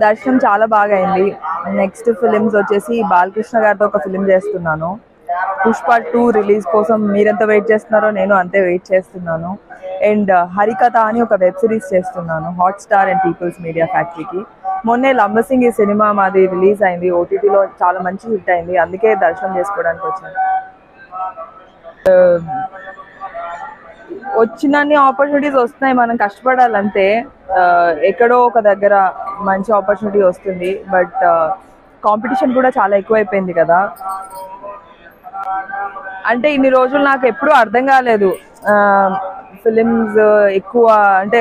దర్శనం చాలా బాగా అయింది. నెక్స్ట్ ఫిలిమ్స్ వచ్చేసి బాలకృష్ణ గారితో ఒక ఫిలిం చేస్తున్నాను. పుష్ప 2 రిలీజ్ కోసం మీరెంత వెయిట్ చేస్తున్నారో నేను అంతే వెయిట్ చేస్తున్నాను. అండ్ హరికథ అని ఒక వెబ్ సిరీస్ చేస్తున్నాను హాట్‌స్టార్ అండ్ పీపుల్స్ మీడియా ఫ్యాక్టరీకి. మొన్నే లంబసింగ్ ఈ సినిమా మాది రిలీజ్ అయింది. ఓటీటీలో చాలా మంచి హిట్ అయింది. అందుకే దర్శనం చేసుకోవడానికి వచ్చాను. వచ్చినన్ని ఆపర్చునిటీస్ వస్తున్నాయి, మనం కష్టపడాలంతే. ఎక్కడో ఒక దగ్గర మంచి ఆపర్చునిటీ వస్తుంది, బట్ కాంపిటీషన్ కూడా చాలా ఎక్కువైపోయింది కదా. అంటే ఇన్ని రోజులు నాకు ఎప్పుడూ అర్థం కాలేదు ఫిలిమ్స్ ఎక్కువ అంటే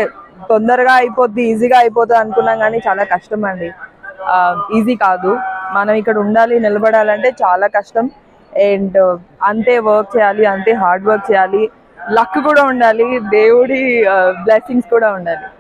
తొందరగా అయిపోద్ది, ఈజీగా అయిపోతుంది అనుకున్నాం, కానీ చాలా కష్టం అండి. ఈజీ కాదు. మనం ఇక్కడ ఉండాలి, నిలబడాలంటే చాలా కష్టం. అండ్ అంతే వర్క్ చేయాలి, అంతే హార్డ్ వర్క్ చేయాలి, లక్ కూడా ఉండాలి, దేవుడి బ్లెస్సింగ్స్ కూడా ఉండాలి.